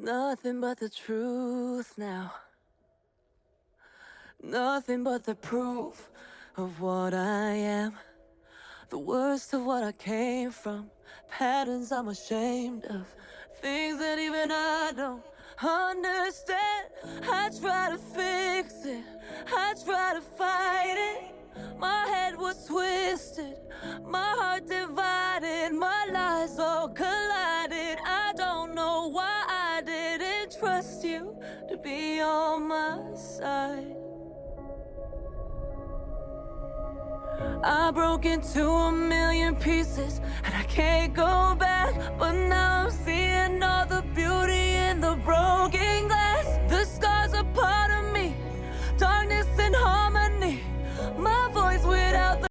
Nothing but the truth now. Nothing but the proof of what I am. The worst of what I came from. Patterns I'm ashamed of. Things that even I don't understand. I try to fix it. I try to fight it. My head was twisted. My heart divided. My lies all collided. I don't know why I didn't trust you to be on my side. I broke into a million pieces and I can't go back, but now